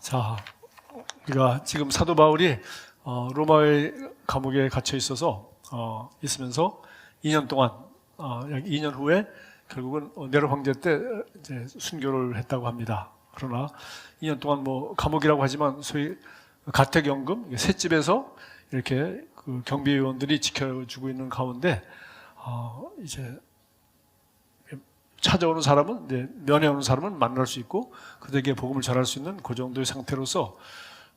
자, 우리가 지금 사도 바울이 로마의 감옥에 갇혀 있어서 있으면서 2년 동안 약 2년 후에 결국은 네로 황제 때 이제 순교를 했다고 합니다. 그러나 2년 동안 뭐 감옥이라고 하지만 소위 가택연금 셋집에서 이렇게 그 경비원들이 지켜주고 있는 가운데 이제 찾아오는 사람은 이제 면회오는 사람은 만날 수 있고 그들에게 복음을 전할 수 있는 그 정도의 상태로서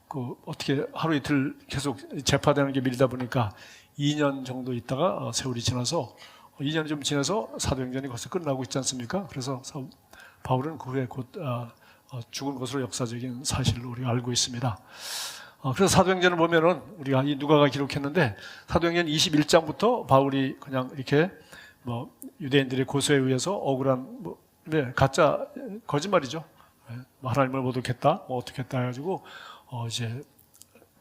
그 어떻게 하루 이틀 계속 재파되는 게 밀리다 보니까 2년 정도 있다가 세월이 지나서 2년이 좀 지나서 사도행전이 벌써 끝나고 있지 않습니까? 그래서 바울은 그 후에 곧 죽은 것으로 역사적인 사실을 우리가 알고 있습니다. 그래서 사도행전을 보면은 우리가 이 누가가 기록했는데 사도행전 21장부터 바울이 그냥 이렇게 뭐 유대인들의 고소에 의해서 억울한 가짜 거짓말이죠. 하나님을 못 얻겠다, 뭐 어떻게 했다 해가지고 이제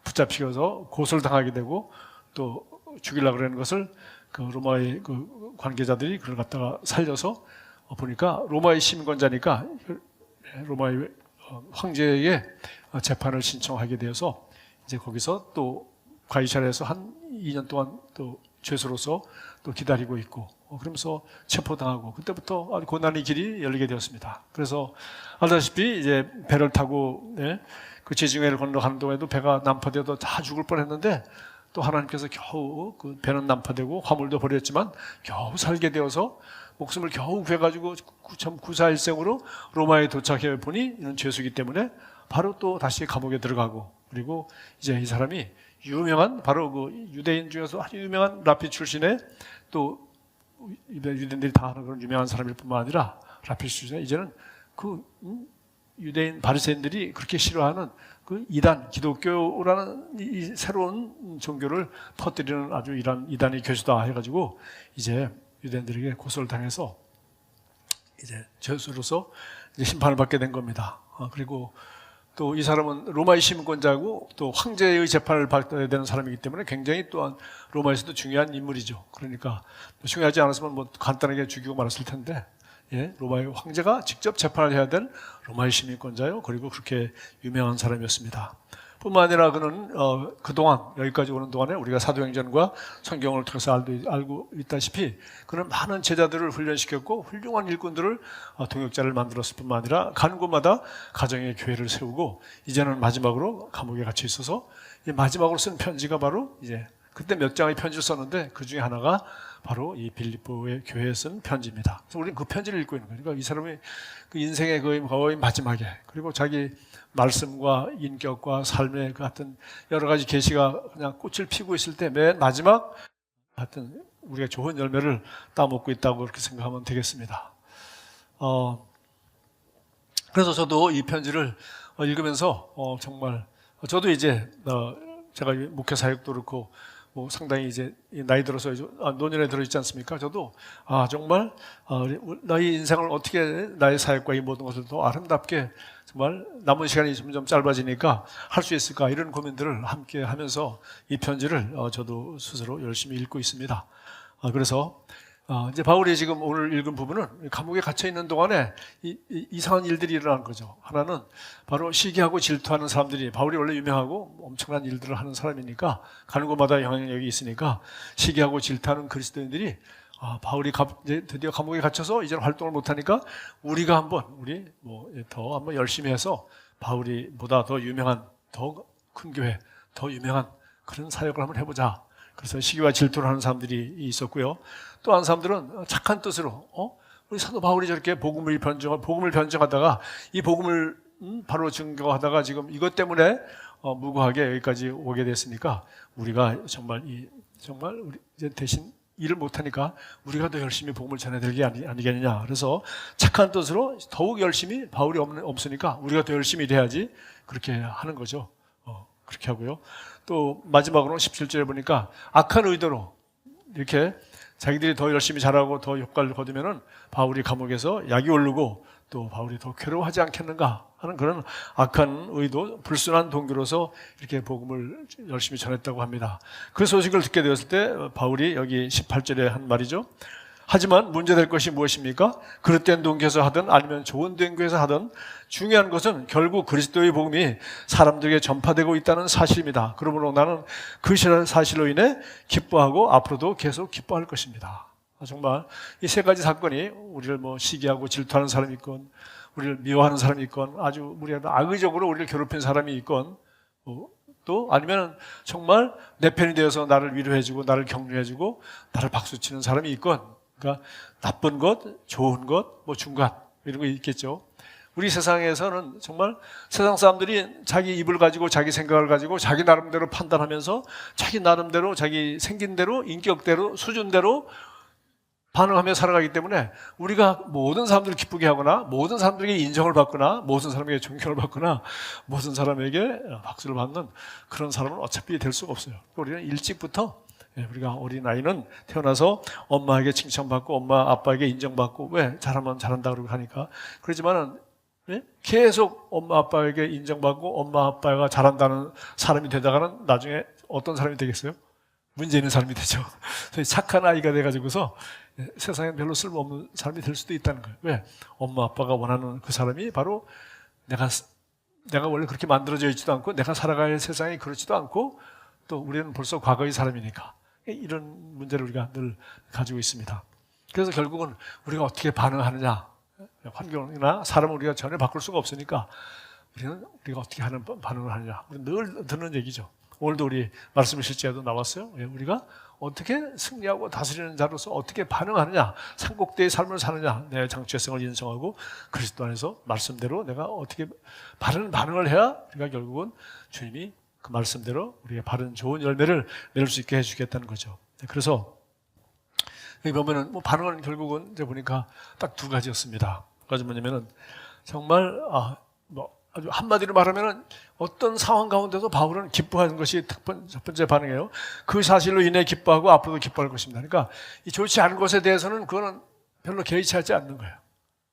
붙잡히어서 고소를 당하게 되고 또 죽이려고 그러는 것을 그 로마의 그 관계자들이 그걸 갖다가 살려서 보니까 로마의 시민권자니까 로마의 황제에게 재판을 신청하게 되어서 이제 거기서 또 가이사랴에서 한 2년 동안 또 죄수로서 또 기다리고 있고 그러면서 체포당하고 그때부터 아주 고난의 길이 열리게 되었습니다. 그래서 알다시피 이제 배를 타고 그 지중해를 건너가는 동안에도 배가 난파되어도 다 죽을 뻔했는데 또 하나님께서 겨우 그 배는 난파되고 화물도 버렸지만 겨우 살게 되어서 목숨을 겨우 구해가지고 9.94일생으로 로마에 도착해 보니 이런 죄수이기 때문에 바로 또 다시 감옥에 들어가고 그리고 이제 이 사람이 유명한 바로 그 유대인 중에서 아주 유명한 라피 출신의 또 유대인들이 다 아는 그런 유명한 사람일 뿐만 아니라 라피 출신의 이제는 그 유대인 바리새인들이 그렇게 싫어하는 그 이단 기독교라는 이 새로운 종교를 퍼뜨리는 아주 이단의 교수다 해가지고 이제 유대인들에게 고소를 당해서 이제 죄수로서 이제 심판을 받게 된 겁니다. 그리고 또 이 사람은 로마의 시민권자고 또 황제의 재판을 받아야 되는 사람이기 때문에 굉장히 또한 로마에서도 중요한 인물이죠. 그러니까 중요하지 않았으면 뭐 간단하게 죽이고 말았을 텐데 로마의 황제가 직접 재판을 해야 될 로마의 시민권자요. 그리고 그렇게 유명한 사람이었습니다. 뿐만 아니라 그는 그동안 여기까지 오는 동안에 우리가 사도행전과 성경을 통해서 알고 있다시피 그는 많은 제자들을 훈련시켰고 훌륭한 일꾼들을 동역자를 만들었을 뿐만 아니라 가는 곳마다 가정의 교회를 세우고 이제는 마지막으로 감옥에 갇혀 있어서 마지막으로 쓴 편지가 바로 이제 그때 몇 장의 편지를 썼는데 그 중에 하나가 바로 이 빌립보의 교회에 쓴 편지입니다. 그래서 우리는 그 편지를 읽고 있는 거예요. 그러니까 이 사람이 그 인생의 거의 마지막에 그리고 자기 말씀과 인격과 삶의 그 같은 여러 가지 계시가 그냥 꽃을 피고 있을 때 맨 마지막 하여튼 우리가 좋은 열매를 따먹고 있다고 그렇게 생각하면 되겠습니다. 그래서 저도 이 편지를 읽으면서 정말 저도 이제 제가 목회 사역도 그렇고 뭐 상당히 이제 나이 들어서 노년에 들어 있지 않습니까? 저도 정말 나의 인생을 어떻게 나의 사역과 이 모든 것을 더 아름답게 정말 남은 시간이 점점 짧아지니까 할 수 있을까 이런 고민들을 함께 하면서 이 편지를 저도 스스로 열심히 읽고 있습니다. 그래서 이제 바울이 지금 오늘 읽은 부분은 감옥에 갇혀 있는 동안에 이상한 일들이 일어난 거죠. 하나는 바로 시기하고 질투하는 사람들이 바울이 원래 유명하고 엄청난 일들을 하는 사람이니까 가는 곳마다 영향력이 있으니까 시기하고 질투하는 그리스도인들이 바울이 이제 드디어 감옥에 갇혀서 이제 활동을 못하니까 우리가 한번 더 한번 열심히 해서 바울이 보다 더 유명한 더 큰 교회 더 유명한 그런 사역을 한번 해보자. 그래서 시기와 질투를 하는 사람들이 있었고요. 또 한 사람들은 착한 뜻으로 우리 사도 바울이 저렇게 복음을 변증하다가 이 복음을 바로 증거하다가 지금 이것 때문에 무고하게 여기까지 오게 됐으니까 우리가 정말 우리 이제 대신 일을 못하니까 우리가 더 열심히 복음을 전해드릴 게 아니겠느냐. 그래서 착한 뜻으로 더욱 열심히 바울이 없으니까 우리가 더 열심히 일해야지 그렇게 하는 거죠. 그렇게 하고요. 또 마지막으로 17절에 보니까 악한 의도로 이렇게 자기들이 더 열심히 잘하고 더 효과를 거두면은 바울이 감옥에서 약이 오르고 또 바울이 더 괴로워하지 않겠는가 하는 그런 악한 의도, 불순한 동기로서 이렇게 복음을 열심히 전했다고 합니다. 그 소식을 듣게 되었을 때 바울이 여기 18절에 한 말이죠. 하지만 문제될 것이 무엇입니까? 그릇된 동기에서 하든 아니면 좋은 동기에서 하든 중요한 것은 결국 그리스도의 복음이 사람들에게 전파되고 있다는 사실입니다. 그러므로 나는 그 사실로 인해 기뻐하고 앞으로도 계속 기뻐할 것입니다. 정말 이 세 가지 사건이 우리를 시기하고 질투하는 사람이 있건, 우리를 미워하는 사람이 있건, 아주 우리가 악의적으로 우리를 괴롭힌 사람이 있건, 또 아니면 정말 내 편이 되어서 나를 위로해주고 나를 격려해주고 나를 박수치는 사람이 있건, 그러니까 나쁜 것, 좋은 것, 중간 이런 거 있겠죠. 우리 세상에서는 정말 세상 사람들이 자기 입을 가지고 자기 생각을 가지고 자기 나름대로 판단하면서 자기 나름대로 자기 생긴 대로 인격대로 수준대로 반응하며 살아가기 때문에 우리가 모든 사람들을 기쁘게 하거나 모든 사람들에게 인정을 받거나 모든 사람에게 존경을 받거나 모든 사람에게 박수를 받는 그런 사람은 어차피 될 수가 없어요. 우리는 일찍부터 우리가 어린아이는 태어나서 엄마에게 칭찬받고 엄마 아빠에게 인정받고 왜 잘하면 잘한다 그러고 하니까 그렇지만은 계속 엄마 아빠에게 인정받고 엄마 아빠가 잘한다는 사람이 되다가는 나중에 어떤 사람이 되겠어요? 문제 있는 사람이 되죠. 착한 아이가 돼가지고서 세상에 별로 쓸모없는 사람이 될 수도 있다는 거예요. 왜? 엄마 아빠가 원하는 그 사람이 바로 내가 원래 그렇게 만들어져 있지도 않고 내가 살아갈 세상이 그렇지도 않고 또 우리는 벌써 과거의 사람이니까 이런 문제를 우리가 늘 가지고 있습니다. 그래서 결국은 우리가 어떻게 반응하느냐, 환경이나 사람을 우리가 전혀 바꿀 수가 없으니까 우리가 어떻게 하는 반응을 하느냐, 우리 늘 듣는 얘기죠. 오늘도 우리 말씀 실제에도 나왔어요. 우리가 어떻게 승리하고 다스리는 자로서 어떻게 반응하느냐, 삼국대의 삶을 사느냐, 내 정체성을 인정하고 그리스도 안에서 말씀대로 내가 어떻게 바른 반응을 해야 우리가 결국은 주님이 그 말씀대로 우리가 바른 좋은 열매를 맺을 수 있게 해주겠다는 거죠. 그래서 여기 보면은 반응은 결국은 이제 보니까 딱 두 가지였습니다. 두 가지 뭐냐면은 정말 아주 한마디로 말하면은 어떤 상황 가운데서 바울은 기뻐하는 것이 첫 번째 반응이에요. 그 사실로 인해 기뻐하고 앞으로도 기뻐할 것입니다. 그러니까 이 좋지 않은 것에 대해서는 그거는 별로 개의치 하지 않는 거예요.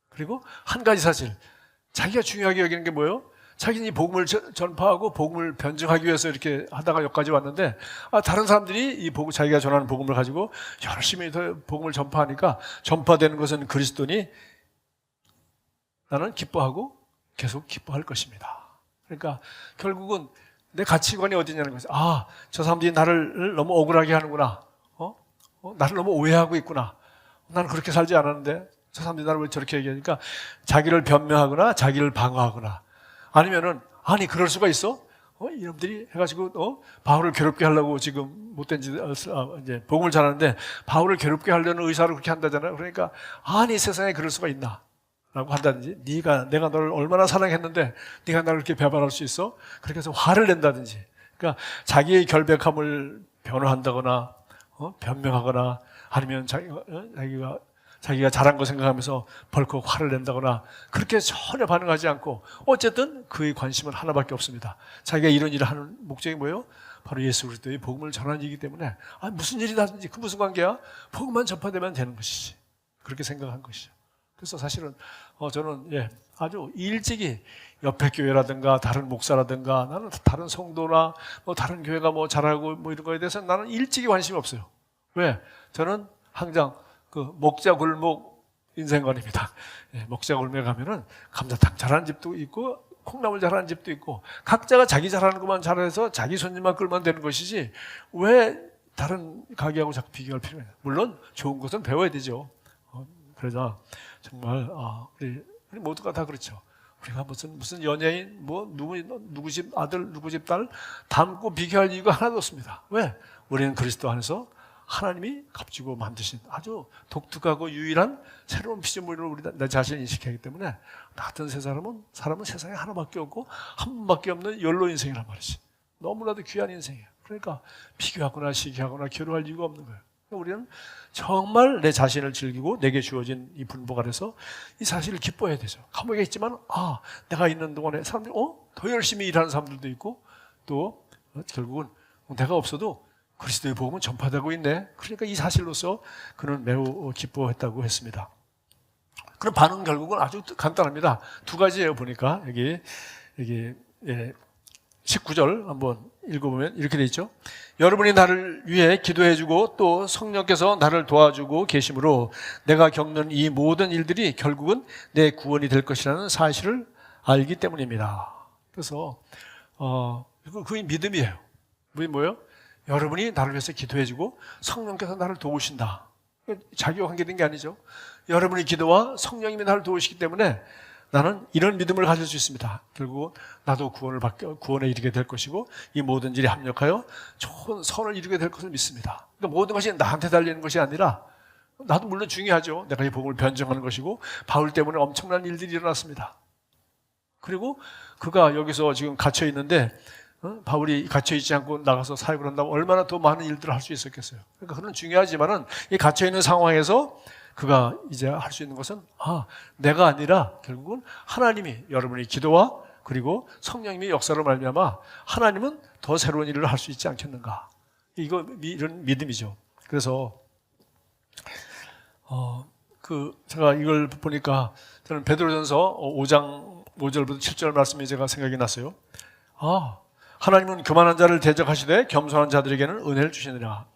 그리고 한 가지 사실, 자기가 중요하게 여기는 게 뭐예요? 자기는 이 복음을 전파하고 복음을 변증하기 위해서 이렇게 하다가 여기까지 왔는데 다른 사람들이 이 자기가 전하는 복음을 가지고 열심히 더 복음을 전파하니까 전파되는 것은 그리스도니 나는 기뻐하고 계속 기뻐할 것입니다. 그러니까 결국은 내 가치관이 어디냐는 거죠. 저 사람들이 나를 너무 억울하게 하는구나. 나를 너무 오해하고 있구나. 나는 그렇게 살지 않았는데 저 사람들이 나를 왜 저렇게 얘기하니까 자기를 변명하거나 자기를 방어하거나 아니면은 그럴 수가 있어? 이놈들이 해가지고 바울을 괴롭게 하려고 지금 못된 짓 이제 복음을 전하는데 바울을 괴롭게 하려는 의사로 그렇게 한다잖아요. 그러니까 세상에 그럴 수가 있나? 라고 한다든지 내가 너를 얼마나 사랑했는데 네가 나를 이렇게 배반할 수 있어? 그렇게 해서 화를 낸다든지 그러니까 자기의 결백함을 변호한다거나 변명하거나 아니면 자기가 잘한 거 생각하면서 벌컥 화를 낸다거나 그렇게 전혀 반응하지 않고 어쨌든 그의 관심은 하나밖에 없습니다. 자기가 이런 일을 하는 목적이 뭐예요? 바로 예수 그리스도의 복음을 전하는 일이기 때문에 무슨 일이 나든지 그 무슨 관계야? 복음만 전파되면 되는 것이지. 그렇게 생각한 것이죠. 그래서 사실은 저는 아주 일찍이 옆에 교회라든가 다른 목사라든가 나는 다른 성도나 다른 교회가 잘하고 이런 거에 대해서 나는 일찍이 관심이 없어요. 왜? 저는 항상 그 목자골목 인생관입니다. 목자골목에 가면은 감자탕 잘하는 집도 있고 콩나물 잘하는 집도 있고 각자가 자기 잘하는 것만 잘해서 자기 손님만 끌면 되는 것이지 왜 다른 가게하고 자꾸 비교할 필요가 있나요? 물론 좋은 것은 배워야 되죠. 그러자 정말 우리 모두가 다 그렇죠. 우리가 무슨 연예인 누구 집 아들 누구 집 딸 닮고 비교할 이유가 하나도 없습니다. 왜? 우리는 그리스도 안에서 하나님이 값지고 만드신 아주 독특하고 유일한 새로운 피조물로 내 자신을 인식하기 때문에 나 같은 사람은 세상에 하나밖에 없고 한 번밖에 없는 욜로 인생이란 말이지. 너무나도 귀한 인생이에요. 그러니까 비교하거나 시기하거나 겨루할 이유가 없는 거예요. 우리는 정말 내 자신을 즐기고 내게 주어진 이 분복 아래서 이 사실을 기뻐해야 되죠. 감옥에 있지만 내가 있는 동안에 사람들이 더 열심히 일하는 사람들도 있고 또 결국은 내가 없어도 그리스도의 복음은 전파되고 있네. 그러니까 이 사실로서 그는 매우 기뻐했다고 했습니다. 그럼 반응 결국은 아주 간단합니다. 두 가지예요. 보니까 여기 19절 한번 읽어보면 이렇게 돼 있죠. 여러분이 나를 위해 기도해주고 또 성령께서 나를 도와주고 계심으로 내가 겪는 이 모든 일들이 결국은 내 구원이 될 것이라는 사실을 알기 때문입니다. 그래서 그게 믿음이에요. 그게 뭐예요? 여러분이 나를 위해서 기도해주고 성령께서 나를 도우신다. 자기와 관계된 게 아니죠. 여러분의 기도와 성령님이 나를 도우시기 때문에 나는 이런 믿음을 가질 수 있습니다. 결국 나도 구원에 이르게 될 것이고 이 모든 일이 합력하여 좋은 선을 이루게 될 것을 믿습니다. 그러니까 모든 것이 나한테 달리는 것이 아니라 나도 물론 중요하죠. 내가 이 복음을 변증하는 것이고 바울 때문에 엄청난 일들이 일어났습니다. 그리고 그가 여기서 지금 갇혀 있는데 바울이 갇혀 있지 않고 나가서 사역을 한다면 얼마나 더 많은 일들을 할 수 있었겠어요. 그러니까 그건 중요하지만은 이 갇혀 있는 상황에서 그가 이제 할 수 있는 것은 내가 아니라 결국은 하나님이 여러분의 기도와 그리고 성령님의 역사로 말미암아 하나님은 더 새로운 일을 할 수 있지 않겠는가. 이런 믿음이죠. 그래서 제가 이걸 보니까 저는 베드로전서 5장 5절부터 7절 말씀이 제가 생각이 났어요. 하나님은 교만한 자를 대적하시되 겸손한 자들에게는 은혜를 주시느라.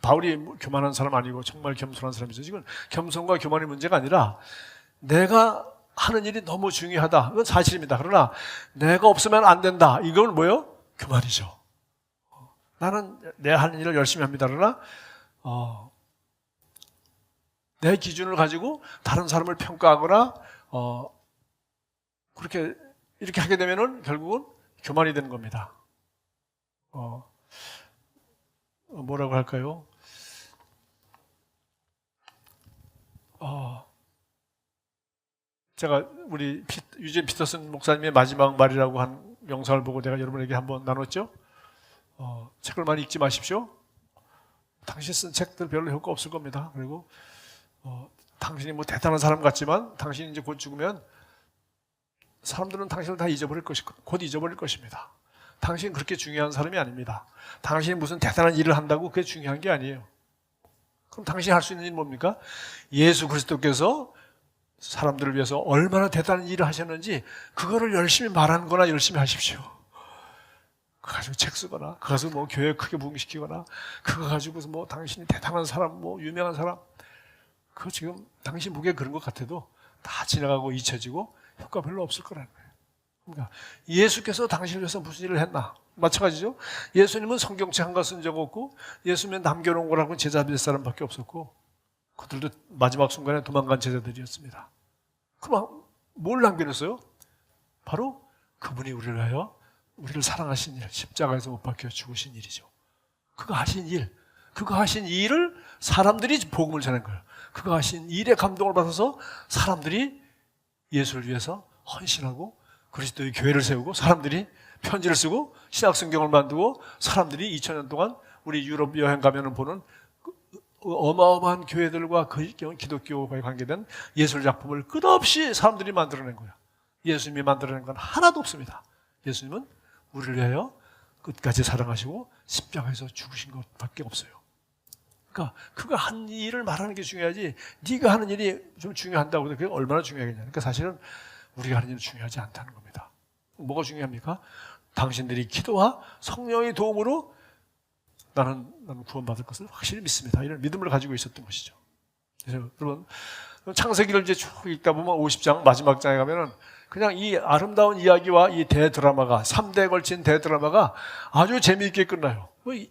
바울이 교만한 사람 아니고 정말 겸손한 사람이죠. 지금 겸손과 교만의 문제가 아니라 내가 하는 일이 너무 중요하다. 이건 사실입니다. 그러나 내가 없으면 안 된다. 이건 뭐예요? 교만이죠. 나는 내 하는 일을 열심히 합니다. 그러나 내 기준을 가지고 다른 사람을 평가하거나 이렇게 하게 되면은 결국은 교만이 되는 겁니다. 뭐라고 할까요? 제가 우리 유진 피터슨 목사님의 마지막 말이라고 한 영상을 보고 내가 여러분에게 한번 나눴죠. 책을 많이 읽지 마십시오. 당신 쓴 책들 별로 효과 없을 겁니다. 그리고 당신이 뭐 대단한 사람 같지만 당신이 이제 곧 죽으면 사람들은 당신을 다 잊어버릴 것이고 곧 잊어버릴 것입니다. 당신은 그렇게 중요한 사람이 아닙니다. 당신이 무슨 대단한 일을 한다고 그게 중요한 게 아니에요. 그럼 당신이 할 수 있는 일은 뭡니까? 예수 그리스도께서 사람들을 위해서 얼마나 대단한 일을 하셨는지 그거를 열심히 말하는 거나 열심히 하십시오. 그거 가지고 책 쓰거나 그거 가지고 뭐 교회 크게 부흥시키거나 그거 가지고서 뭐 당신이 대단한 사람 뭐 유명한 사람 그거 지금 당신 보기에 그런 것 같아도 다 지나가고 잊혀지고 효과 별로 없을 거라는 거예요. 그러니까 예수께서 당신을 위해서 무슨 일을 했나? 마찬가지죠. 예수님은 성경책 한 권 쓴 적 없고 예수님은 남겨놓은 거라고 제자 몇 사람밖에 없었고 그들도 마지막 순간에 도망간 제자들이었습니다. 그럼 뭘 남겨놨어요? 바로 그분이 우리를 위하여 우리를 사랑하신 일, 십자가에서 못 박혀 죽으신 일이죠. 그거 하신 일을 사람들이 복음을 전한 거예요. 그거 하신 일에 감동을 받아서 사람들이 예수를 위해서 헌신하고 그리스도의 교회를 세우고 사람들이 편지를 쓰고 신약 성경을 만들고 사람들이 2000년 동안 우리 유럽 여행 가면은 보는 어마어마한 교회들과 그 기독교와의 관계된 예술 작품을 끝없이 사람들이 만들어낸 거야. 예수님이 만들어낸 건 하나도 없습니다. 예수님은 우리를 위하여 끝까지 사랑하시고 십자가에서 죽으신 것밖에 없어요. 그러니까 그가 한 일을 말하는 게 중요하지 네가 하는 일이 좀 중요한다고 그게 얼마나 중요하겠냐. 그러니까 사실은 우리가 하는 일은 중요하지 않다는 겁니다. 뭐가 중요합니까? 당신들이 기도와 성령의 도움으로 나는 구원받을 것을 확실히 믿습니다. 이런 믿음을 가지고 있었던 것이죠. 그래서 여러분 창세기를 이제 쭉 읽다 보면 50장 마지막 장에 가면은 그냥 이 아름다운 이야기와 이 대드라마가 3대에 걸친 대드라마가 아주 재미있게 끝나요.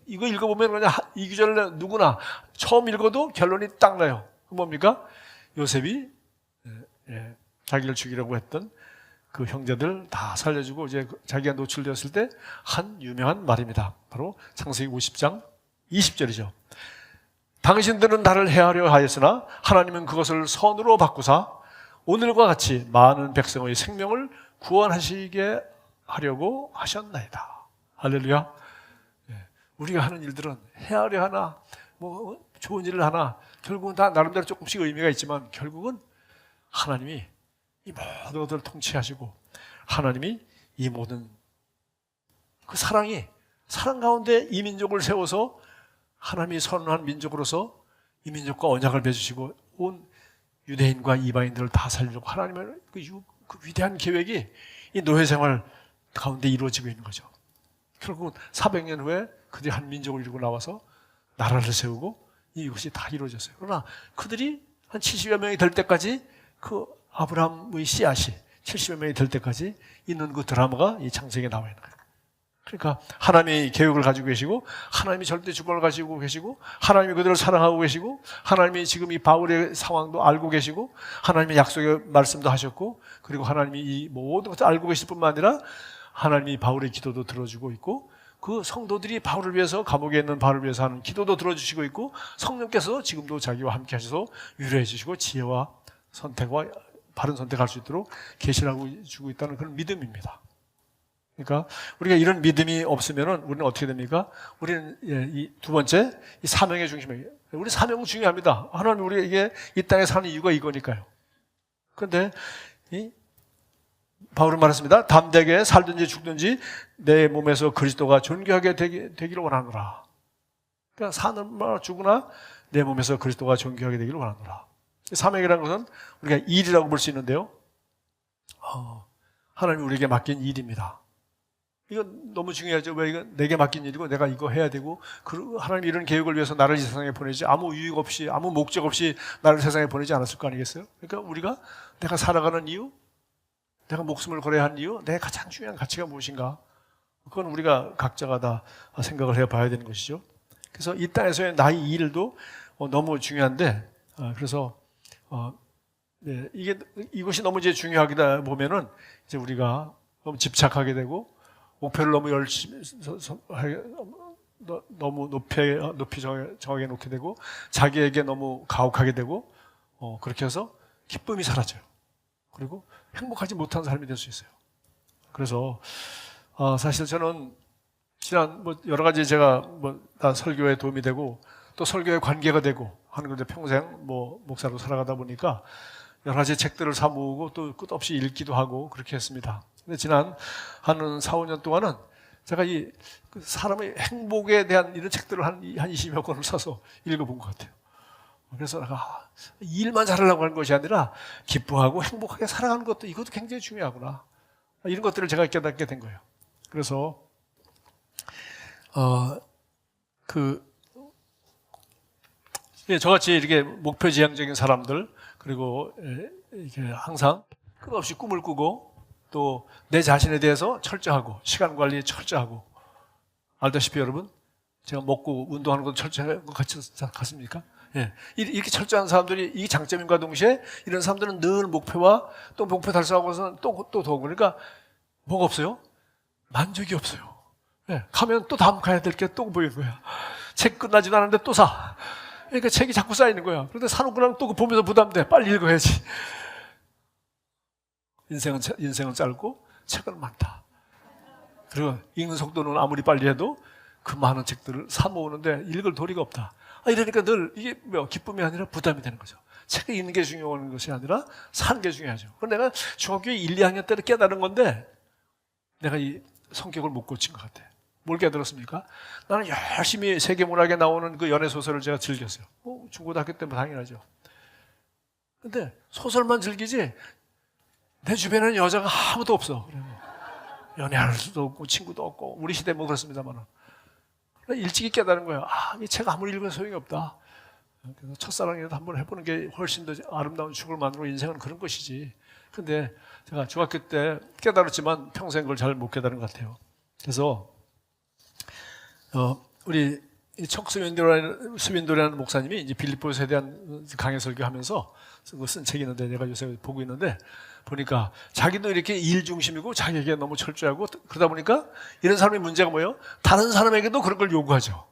이거 읽어보면 그냥 이 구절에 누구나 처음 읽어도 결론이 딱 나요. 뭡니까? 요셉이 자기를 죽이려고 했던 그 형제들 다 살려주고 이제 자기가 노출되었을 때 한 유명한 말입니다. 바로 창세기 50장 20절이죠. 당신들은 나를 해하려 하였으나 하나님은 그것을 선으로 바꾸사 오늘과 같이 많은 백성의 생명을 구원하시게 하려고 하셨나이다. 할렐루야. 우리가 하는 일들은 해하려 하나 뭐 좋은 일을 하나 결국은 다 나름대로 조금씩 의미가 있지만 결국은 하나님이 이 모든 것들을 통치하시고 하나님이 이 모든 그 사랑 가운데 이 민족을 세워서 하나님이 선언한 민족으로서 이 민족과 언약을 맺으시고 온 유대인과 이방인들을 다 살리려고 하나님의 그 위대한 계획이 이 노예 생활 가운데 이루어지고 있는 거죠. 결국은 400년 후에 그들이 한 민족을 이루고 나와서 나라를 세우고 이것이 다 이루어졌어요. 그러나 그들이 한 70여 명이 될 때까지 그 아브라함의 씨앗이 70여 명이 될 때까지 있는 그 드라마가 이 창세기에 나와 있는 거예요. 그러니까 하나님이 계획을 가지고 계시고 하나님이 절대 주권을 가지고 계시고 하나님이 그들을 사랑하고 계시고 하나님이 지금 이 바울의 상황도 알고 계시고 하나님의 약속의 말씀도 하셨고 그리고 하나님이 이 모든 것을 알고 계실 뿐만 아니라 하나님이 바울의 기도도 들어주고 있고 그 성도들이 바울을 위해서 감옥에 있는 바울을 위해서 하는 기도도 들어주시고 있고 성령께서 지금도 자기와 함께 하셔서 위로해 주시고 지혜와 선택과 바른 선택할 수 있도록 계시를 하고 주고 있다는 그런 믿음입니다. 그러니까 우리가 이런 믿음이 없으면은 우리는 어떻게 됩니까? 우리는 이 두 번째 이 사명의 중심이에요. 우리 사명은 중요합니다. 하나님 우리가 이게 이 땅에 사는 이유가 이거니까요. 그런데 이 바울은 말했습니다. 담대하게 살든지 죽든지 내 몸에서 그리스도가 존귀하게 되기를 원하노라. 그러니까 사느나 죽으나 내 몸에서 그리스도가 존귀하게 되기를 원하노라. 사명이라는 것은 우리가 일이라고 볼 수 있는데요. 하나님이 우리에게 맡긴 일입니다. 이건 너무 중요하죠. 왜 이건 내게 맡긴 일이고 내가 이거 해야 되고 하나님이 이런 계획을 위해서 나를 이 세상에 보내지 아무 유익 없이 아무 목적 없이 나를 세상에 보내지 않았을 거 아니겠어요? 그러니까 우리가 내가 살아가는 이유, 내가 목숨을 걸어야 하는 이유, 내 가장 중요한 가치가 무엇인가? 그건 우리가 각자가 다 생각을 해봐야 되는 것이죠. 그래서 이 땅에서의 나의 일도 너무 중요한데 그래서 네, 이것이 너무 이제 중요하다 보면은 이제 우리가 너무 집착하게 되고 목표를 너무 열심히 너무 높이 정하게 놓게 되고 자기에게 너무 가혹하게 되고 그렇게 해서 기쁨이 사라져요. 그리고 행복하지 못한 삶이 될 수 있어요. 그래서 사실 저는 지난 여러 가지 제가 다 설교에 도움이 되고 또 설교에 관계가 되고 하는 건데 평생 목사로 살아가다 보니까 여러 가지 책들을 사 모으고 또 끝없이 읽기도 하고 그렇게 했습니다. 근데 지난 한 4, 5년 동안은 제가 이 사람의 행복에 대한 이런 책들을 한 20여 권을 사서 읽어본 것 같아요. 그래서 내가 일만 잘하려고 하는 것이 아니라 기뻐하고 행복하게 살아가는 것도 이것도 굉장히 중요하구나. 이런 것들을 제가 깨닫게 된 거예요. 그래서 저같이 이렇게 목표지향적인 사람들 그리고 이렇게 항상 끝없이 꿈을 꾸고 또 내 자신에 대해서 철저하고 시간 관리에 철저하고 알다시피 여러분 제가 먹고 운동하는 것도 철저한 것 같습니까? 예. 이렇게 철저한 사람들이 이 장점인과 동시에 이런 사람들은 늘 목표와 또 목표 달성하고서는 또 더 그러니까 뭐가 없어요? 만족이 없어요. 예. 가면 또 다음 가야 될 게 또 보이는 거야. 책 끝나지도 않았는데 또 사. 그러니까 책이 자꾸 쌓이는 거야. 그런데 사놓고 나면 또 보면서 부담돼. 빨리 읽어야지. 인생은 짧고 책은 많다. 그리고 읽는 속도는 아무리 빨리 해도 그 많은 책들을 사 모으는데 읽을 도리가 없다. 이러니까 늘 이게 기쁨이 아니라 부담이 되는 거죠. 책을 읽는 게 중요한 것이 아니라 사는 게 중요하죠. 그럼 내가 중학교 1, 2학년 때는 깨달은 건데 내가 이 성격을 못 고친 것 같아. 뭘 깨달았습니까? 나는 열심히 세계문학에 나오는 그 연애소설을 제가 즐겼어요. 중고등학교 때면 당연하죠. 근데 소설만 즐기지 내 주변에는 여자가 아무도 없어. 연애할 수도 없고 친구도 없고 우리 시대 그렇습니다만 일찍이 깨달은 거예요. 이 책 아무리 읽어도 소용이 없다. 그래서 첫사랑이라도 한번 해보는 게 훨씬 더 아름다운 추억을 만들고 인생은 그런 것이지. 근데 제가 중학교 때 깨달았지만 평생 그걸 잘 못 깨달은 것 같아요. 그래서 우리 척수민도라는 목사님이 이제 빌립보서에 대한 강해 설교하면서 쓴 책이 있는데 내가 요새 보고 있는데 보니까 자기도 이렇게 일 중심이고 자기에게 너무 철저하고 그러다 보니까 이런 사람의 문제가 뭐예요? 다른 사람에게도 그런 걸 요구하죠.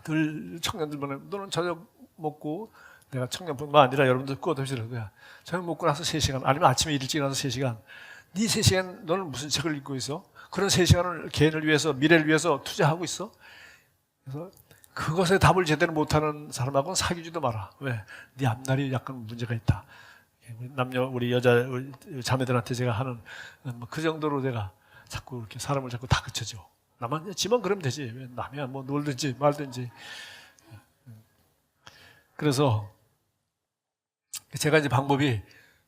늘 청년들만 너는 저녁 먹고 내가 청년뿐만 아니라 여러분들 꾸어드시는 거야. 저녁 먹고 나서 3시간 아니면 아침에 일찍 일어나서 3시간 네 3시간 너는 무슨 책을 읽고 있어? 그런 3시간을 개인을 위해서 미래를 위해서 투자하고 있어? 그래서 그것에 답을 제대로 못하는 사람하고는 사귀지도 마라. 왜? 네 앞날이 약간 문제가 있다. 우리 여자 자매들한테 제가 하는 그 정도로 내가 자꾸 이렇게 사람을 자꾸 다그쳐줘. 나만 지만 그러면 되지. 왜 남이야 뭐 놀든지 말든지. 그래서 제가 이제 방법이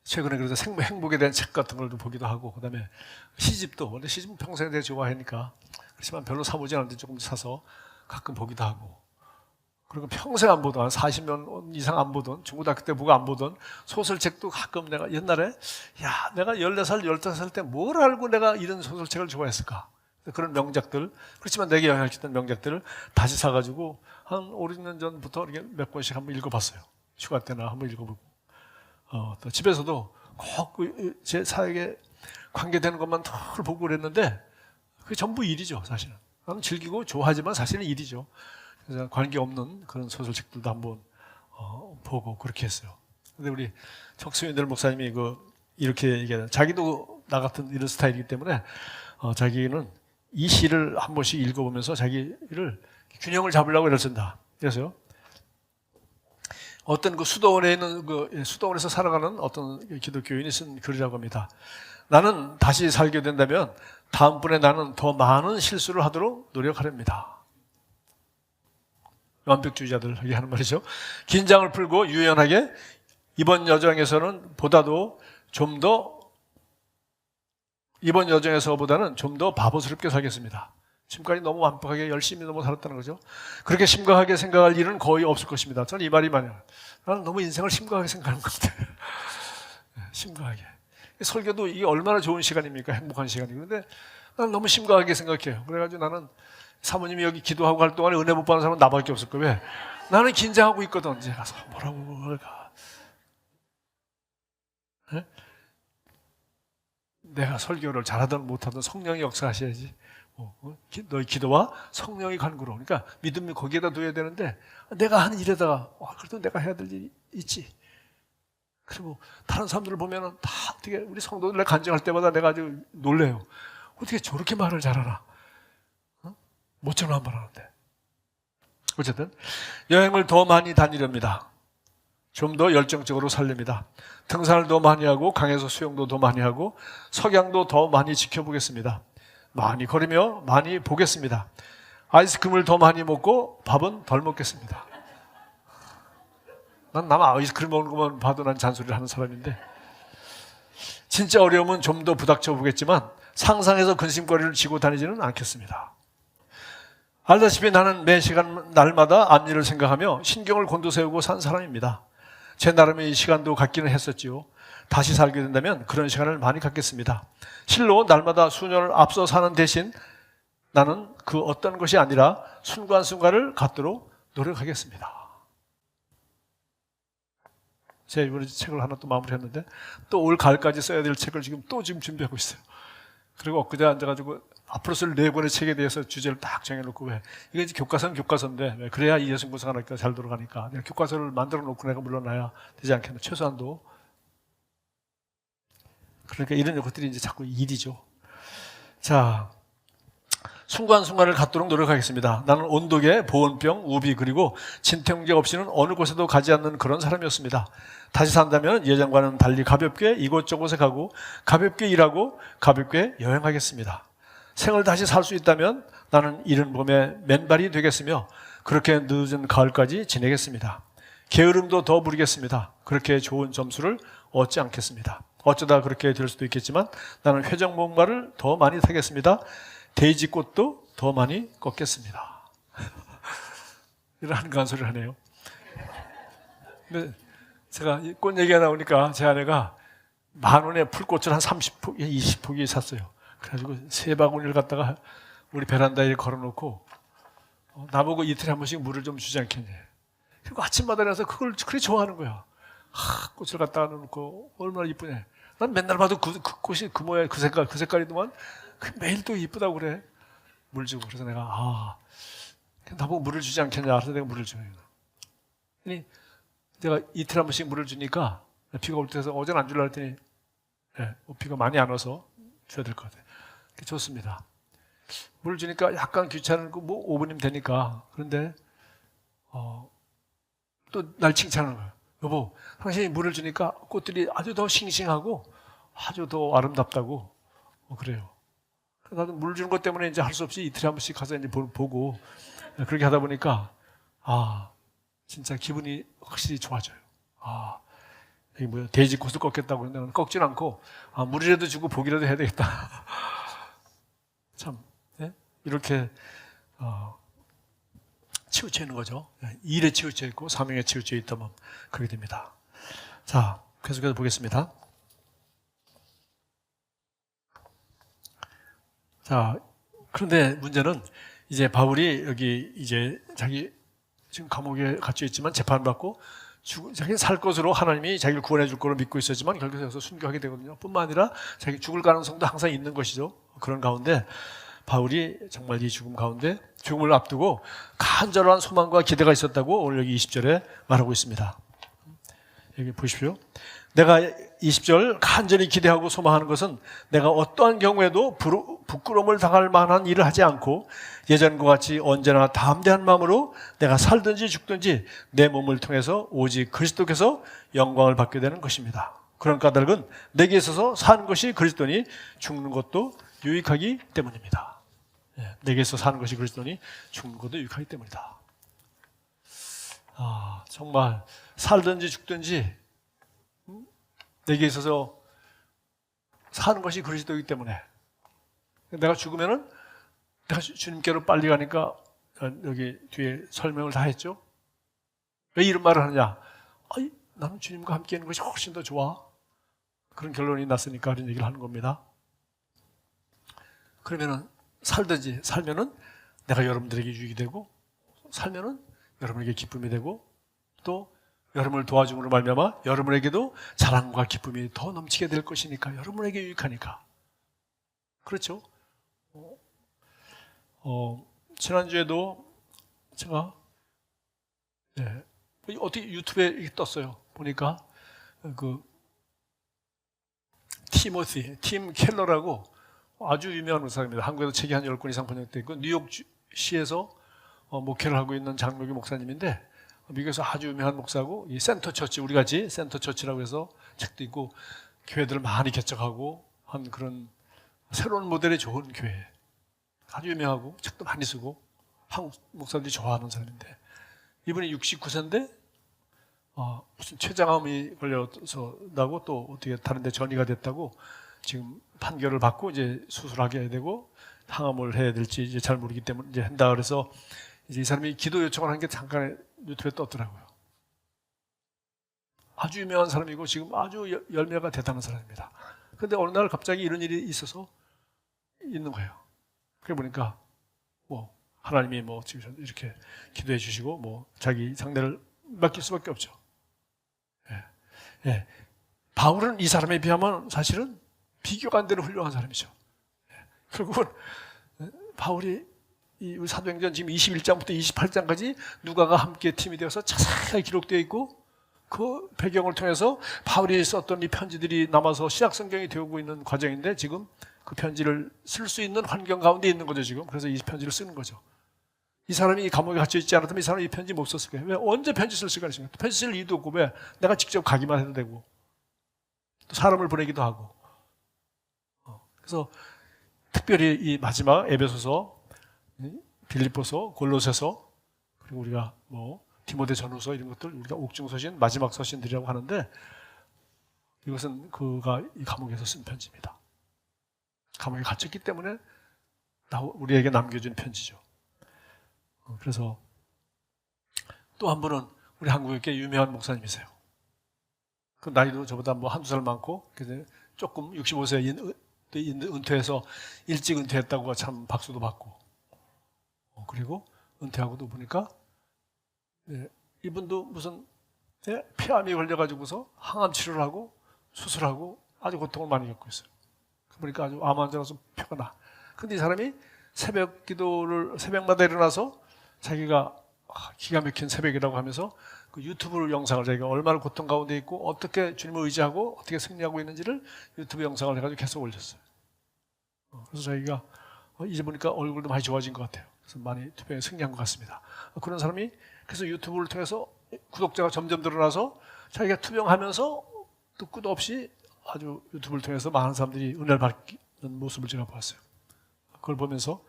최근에 그래서 행복에 대한 책 같은 걸 좀 보기도 하고 그다음에 시집도 원래 시집은 평생에 대해 좋아하니까 그렇지만 별로 사보지 않는데 조금 사서 가끔 보기도 하고. 그리고 평생 안 보던, 한 40년 이상 안 보던, 중고등학교 때 보고 안 보던 소설책도 가끔 내가 옛날에, 야, 내가 14살, 15살 때 뭘 알고 내가 이런 소설책을 좋아했을까? 그런 명작들, 그렇지만 내게 영향을 끼쳤던 명작들을 다시 사가지고 한 5, 6년 전부터 이렇게 몇 권씩 한번 읽어봤어요. 휴가 때나 한번 읽어보고. 또 집에서도 꼭 제 사역에 관계되는 것만 더 보고 그랬는데 그게 전부 일이죠, 사실은. 나는 즐기고 좋아하지만 사실은 일이죠. 그래서 관계없는 그런 소설책들도 한번 보고 그렇게 했어요. 근데 우리 척수인들 목사님이 이렇게 얘기해요. 자기도 나 같은 이런 스타일이기 때문에 자기는 이 시를 한 번씩 읽어보면서 자기를 균형을 잡으려고 애를 쓴다. 그래서요. 어떤 수도원에 있는 수도원에서 살아가는 어떤 기독교인이 쓴 글이라고 합니다. 나는 다시 살게 된다면 다음번에 나는 더 많은 실수를 하도록 노력하렵니다. 완벽주의자들에게 하는 말이죠. 긴장을 풀고 유연하게 이번 여정에서는 보다도 좀 더 이번 여정에서보다는 좀 더 바보스럽게 살겠습니다. 지금까지 너무 완벽하게 열심히 너무 살았다는 거죠. 그렇게 심각하게 생각할 일은 거의 없을 것입니다. 저는 이 말이 많아요. 나는 너무 인생을 심각하게 생각하는 것 같아요. 심각하게. 설교도 이게 얼마나 좋은 시간입니까? 행복한 시간이고. 그런데 나는 너무 심각하게 생각해요. 그래가지고 나는 사모님이 여기 기도하고 할 동안에 은혜 못 받는 사람은 나밖에 없을 거예요. 왜? 나는 긴장하고 있거든. 이제 가서 뭐라고 할까? 네? 내가 설교를 잘하든 못하든 성령이 역사하셔야지. 너희 기도와 성령이 간구로. 그러니까 믿음이 거기에다 둬야 되는데 내가 하는 일에다가 그래도 내가 해야 될 일이 있지. 그리고 다른 사람들을 보면은 다 어떻게 우리 성도들 간증할 때마다 내가 아주 놀래요. 어떻게 저렇게 말을 잘하나? 모처럼 한 번 하는데. 어쨌든 여행을 더 많이 다니렵니다. 좀 더 열정적으로 살립니다. 등산을 더 많이 하고 강에서 수영도 더 많이 하고 석양도 더 많이 지켜보겠습니다. 많이 걸으며 많이 보겠습니다. 아이스크림을 더 많이 먹고 밥은 덜 먹겠습니다. 난 남 아이스크림 먹는 것만 봐도 난 잔소리를 하는 사람인데 진짜 어려움은 좀 더 부닥쳐 보겠지만 상상해서 근심거리를 지고 다니지는 않겠습니다. 알다시피 나는 매 시간 날마다 앞일을 생각하며 신경을 곤두세우고 산 사람입니다. 제 나름의 시간도 갖기는 했었지요. 다시 살게 된다면 그런 시간을 많이 갖겠습니다. 실로 날마다 수년을 앞서 사는 대신 나는 그 어떤 것이 아니라 순간순간을 갖도록 노력하겠습니다. 제가 이번에 책을 하나 또 마무리했는데 또 올 가을까지 써야 될 책을 지금 준비하고 있어요. 그리고 엊그제 앉아가지고 앞으로 쓸 4권의 책에 대해서 주제를 딱 정해놓고 왜 이게 이제 교과서는 교과서인데 왜 그래야 이 예수님 구성하니까 잘 돌아가니까 내가 교과서를 만들어 놓고 내가 물러나야 되지 않겠나. 최소한도. 그러니까 이런 것들이 이제 자꾸 일이죠. 자, 순간순간을 갖도록 노력하겠습니다. 나는 온도계, 보온병, 우비 그리고 진통제 없이는 어느 곳에도 가지 않는 그런 사람이었습니다. 다시 산다면 예전과는 달리 가볍게 이곳저곳에 가고 가볍게 일하고 가볍게 여행하겠습니다. 생을 다시 살 수 있다면 나는 이른 봄에 맨발이 되겠으며 그렇게 늦은 가을까지 지내겠습니다. 게으름도 더 부리겠습니다. 그렇게 좋은 점수를 얻지 않겠습니다. 어쩌다 그렇게 될 수도 있겠지만 나는 회전목마를 더 많이 타겠습니다. 데이지꽃도 더 많이 꺾겠습니다. 이런 한가한 소리를 하네요. 근데 제가 꽃 얘기가 나오니까 제 아내가 10,000원에 풀꽃을 한 30포기, 20포기 샀어요. 그래가지고 3바구니를 갖다가 우리 베란다에 걸어놓고 나보고 이틀에 한 번씩 물을 좀 주지 않겠냐. 그리고 아침마다 일어나서 그걸 그렇게 좋아하는 거야. 꽃을 갖다가 놓고 얼마나 이쁘냐. 난 맨날 봐도 그 꽃이 그 모양, 그 색깔이더만 매일 또 이쁘다고 그래. 물 주고. 그래서 내가 나보고 물을 주지 않겠냐. 그래서 내가 물을 줘요. 아니, 내가 이틀에 한 번씩 물을 주니까 비가 올 때서 어제는 안 주려고 했더니 비가 많이 안 와서 줘야 될 것 같아요. 좋습니다. 물을 주니까 약간 귀찮고 뭐 5분이면 되니까. 그런데 또 날 칭찬하는 거예요. 여보, 당신이 물을 주니까 꽃들이 아주 더 싱싱하고 아주 더 아름답다고 그래요. 나도 물 주는 것 때문에 이제 할 수 없이 이틀에 한 번씩 가서 이제 보고 그렇게 하다 보니까 진짜 기분이 확실히 좋아져요. 이게 뭐야, 돼지꽃을 꺾겠다고 그러는데 꺾진 않고 물이라도 주고 보기라도 해야 되겠다. 참 이렇게 치우쳐 있는 거죠. 일에 치우쳐 있고 사명에 치우쳐 있다면 그렇게 됩니다. 자, 계속해서 보겠습니다. 자, 그런데 문제는 이제 바울이 여기 이제 자기 지금 감옥에 갇혀 있지만 재판받고 자기 살 것으로 하나님이 자기를 구원해 줄 거로 믿고 있었지만 결국에 여기서 순교하게 되거든요. 뿐만 아니라 자기 죽을 가능성도 항상 있는 것이죠. 그런 가운데 바울이 정말 이 죽음 가운데 죽음을 앞두고 간절한 소망과 기대가 있었다고 오늘 여기 20절에 말하고 있습니다. 여기 보십시오. 내가 20절 간절히 기대하고 소망하는 것은 내가 어떠한 경우에도 부끄러움을 당할 만한 일을 하지 않고 예전과 같이 언제나 담대한 마음으로 내가 살든지 죽든지 내 몸을 통해서 오직 그리스도께서 영광을 받게 되는 것입니다. 그런 까닭은 내게 있어서 사는 것이 그리스도니 죽는 것도 유익하기 때문입니다. 내게 있어서 사는 것이 그리스도니 죽는 것도 유익하기 때문이다. 정말 살든지 죽든지 내게 있어서 사는 것이 그리스도이기 때문에 내가 죽으면은 내가 주님께로 빨리 가니까 여기 뒤에 설명을 다 했죠. 왜 이런 말을 하느냐? 나는 주님과 함께 있는 것이 훨씬 더 좋아. 그런 결론이 났으니까 그런 얘기를 하는 겁니다. 그러면은 살든지 살면은 내가 여러분들에게 유익이 되고 살면은 여러분에게 기쁨이 되고 또 여러분을 도와줌으로 말미암아 여러분에게도 자랑과 기쁨이 더 넘치게 될 것이니까 여러분에게 유익하니까. 그렇죠? 지난주에도 제가 어떻게 유튜브에 이렇게 떴어요. 보니까 그 팀 켈러라고 아주 유명한 목사입니다. 한국에도 책이 한 10권 이상 번역되어 있고 뉴욕시에서 목회를 하고 있는 장로교 목사님인데 미국에서 아주 유명한 목사고 이 센터 처치, 우리 같이 센터 처치라고 해서 책도 있고 교회들을 많이 개척하고 한 그런 새로운 모델의 좋은 교회, 아주 유명하고 책도 많이 쓰고 한국 목사들이 좋아하는 사람인데 이분이 69세인데 무슨 췌장암이 걸려서 나고 또 어떻게 다른 데 전이가 됐다고 지금 판결을 받고 이제 수술하게 해야 되고 항암을 해야 될지 이제 잘 모르기 때문에 이제 한다 그래서 이제 이 사람이 기도 요청을 한 게 잠깐 유튜브에 떴더라고요. 아주 유명한 사람이고 지금 아주 열매가 대단한 사람입니다. 그런데 어느 날 갑자기 이런 일이 있어서 있는 거예요. 그래 보니까 하나님이 지금 이렇게 기도해 주시고 자기 상대를 맡길 수밖에 없죠. 바울은 이 사람에 비하면 사실은 비교가 안 되는 훌륭한 사람이죠. 결국은 바울이 이 사도행전 지금 21장부터 28장까지 누가가 함께 팀이 되어서 자세하게 기록되어 있고 그 배경을 통해서 바울이 썼던 이 편지들이 남아서 신약 성경이 되고 있는 과정인데 지금 그 편지를 쓸 수 있는 환경 가운데 있는 거죠 지금. 그래서 이 편지를 쓰는 거죠. 이 사람이 이 감옥에 갇혀 있지 않았다면 이 사람이 이 편지 못 썼을 거예요. 왜? 언제 편지 쓸 시간이 있습니까? 편지 쓸 이유도 없고 왜? 내가 직접 가기만 해도 되고 또 사람을 보내기도 하고. 그래서 특별히 이 마지막 에베소서, 빌립보서, 골로새서 그리고 우리가 디모데 전후서 이런 것들 우리가 옥중서신, 마지막 서신들이라고 하는데 이것은 그가 이 감옥에서 쓴 편지입니다. 감옥에 갇혔기 때문에 우리에게 남겨준 편지죠. 그래서 또 한 분은 우리 한국에 꽤 유명한 목사님이세요. 그 나이도 저보다 한두 살 많고 조금 65세 은퇴해서 일찍 은퇴했다고 참 박수도 받고 그리고 은퇴하고도 보니까 이분도 무슨 폐암이 걸려가지고서 항암 치료를 하고 수술하고 아주 고통을 많이 겪고 있어요. 보니까 아주 암 환자라서 표가 나. 근데 이 사람이 새벽마다 일어나서 자기가 기가 막힌 새벽이라고 하면서 그 유튜브 영상을 자기가 얼마나 고통 가운데 있고 어떻게 주님을 의지하고 어떻게 승리하고 있는지를 유튜브 영상을 해가지고 계속 올렸어요. 그래서 자기가 이제 보니까 얼굴도 많이 좋아진 것 같아요. 그래서 많이 투표에 승리한 것 같습니다. 그런 사람이 그래서 유튜브를 통해서 구독자가 점점 늘어나서 자기가 투병하면서 또 끝도 없이 아주 유튜브를 통해서 많은 사람들이 은혜를 받는 모습을 제가 보았어요. 그걸 보면서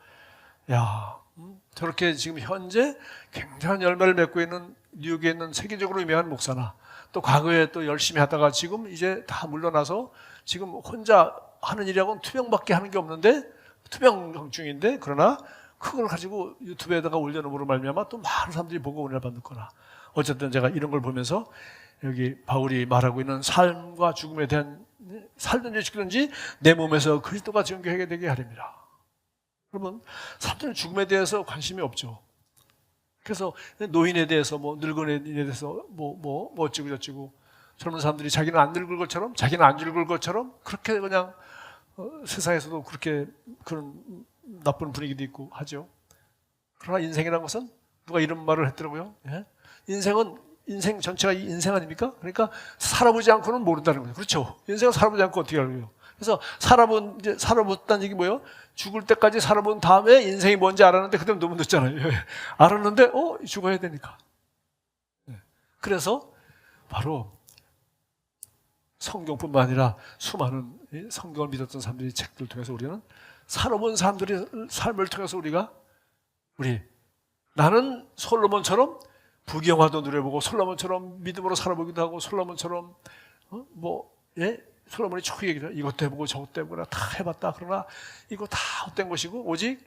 저렇게 지금 현재 굉장한 열매를 맺고 있는 뉴욕에 있는 세계적으로 유명한 목사나 또 과거에 또 열심히 하다가 지금 이제 다 물러나서 지금 혼자 하는 일이라고는 투병밖에 하는 게 없는데 투병 중인데 그러나 그걸 가지고 유튜브에다가 올려놓음으로 말미암아 또 많은 사람들이 보고 은혜를 받는 거나. 어쨌든 제가 이런 걸 보면서 여기 바울이 말하고 있는 삶과 죽음에 대한, 살든지 죽든지 내 몸에서 그리스도가 정결하게 되게 하렵니다. 여러분, 사람들은 죽음에 대해서 관심이 없죠. 그래서 노인에 대해서, 늙은에 대해서 어찌고 저찌고, 젊은 사람들이 자기는 안 늙을 것처럼, 자기는 안 죽을 것처럼 그렇게 그냥 세상에서도 그렇게 그런 나쁜 분위기도 있고 하죠. 그러나 인생이라는 것은 누가 이런 말을 했더라고요. 예? 인생 전체가 인생 아닙니까? 그러니까 살아보지 않고는 모른다는 거죠. 그렇죠. 인생을 살아보지 않고 어떻게 알고요? 그래서 살아봤다는 얘기 뭐예요? 죽을 때까지 살아본 다음에 인생이 뭔지 알았는데 그때는 너무 늦잖아요. 알았는데 죽어야 되니까. 그래서 바로 성경뿐만 아니라 수많은 성경을 믿었던 사람들의 책들을 통해서 우리는 살아본 사람들의 삶을 통해서 나는 솔로몬처럼 부귀영화도 누려보고 솔로몬처럼 믿음으로 살아보기도 하고 솔로몬처럼 솔로몬이 초기 얘기를 이것도 해보고 저것도 해보고 다 해봤다. 그러나 이거 다 헛된 것이고 오직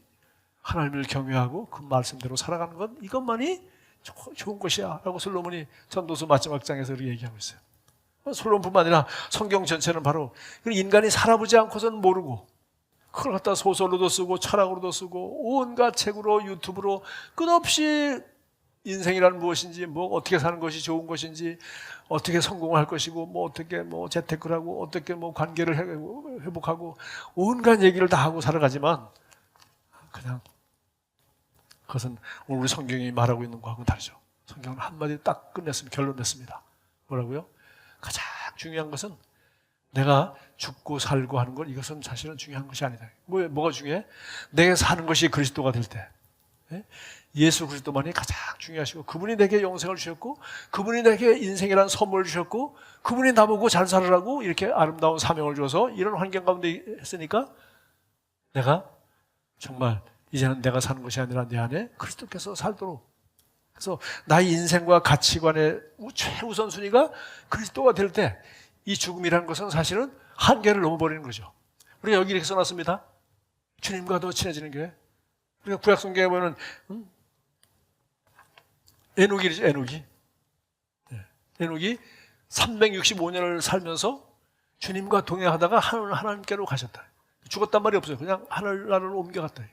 하나님을 경외하고 그 말씀대로 살아가는 것 이것만이 좋은 것이야 라고 솔로몬이 전도서 마지막 장에서 이렇게 얘기하고 있어요. 솔로몬뿐만 아니라 성경 전체는 바로 인간이 살아보지 않고서는 모르고 그걸 갖다 소설로도 쓰고 철학으로도 쓰고 온갖 책으로 유튜브로 끝없이 인생이란 무엇인지 어떻게 사는 것이 좋은 것인지 어떻게 성공할 것이고 어떻게 재테크를 하고 어떻게 관계를 회복하고 온갖 얘기를 다 하고 살아가지만 그냥 그것은 오늘 우리 성경이 말하고 있는 거하고는 다르죠. 성경은 한마디 딱 끝냈습니다. 결론 냈습니다. 뭐라고요? 가장 중요한 것은 내가 죽고 살고 하는 것 이것은 사실은 중요한 것이 아니다. 뭐가 중요해? 내가 사는 것이 그리스도가 될 때 예수 그리스도만이 가장 중요하시고 그분이 내게 영생을 주셨고 그분이 내게 인생이라는 선물을 주셨고 그분이 나보고 잘 살으라고 이렇게 아름다운 사명을 줘서 이런 환경 가운데 했으니까 내가 정말 이제는 내가 사는 것이 아니라 내 안에 그리스도께서 살도록 그래서 나의 인생과 가치관의 최우선순위가 그리스도가 될 때 이 죽음이라는 것은 사실은 한계를 넘어버리는 거죠. 우리가 여기 이렇게 써놨습니다. 주님과 더 친해지는 교회. 우리가 구약성경에 보면 에녹이죠. 에녹이 365년을 살면서 주님과 동행하다가 하나님께로 가셨다. 죽었단 말이 없어요. 그냥 하늘나라로 옮겨갔다.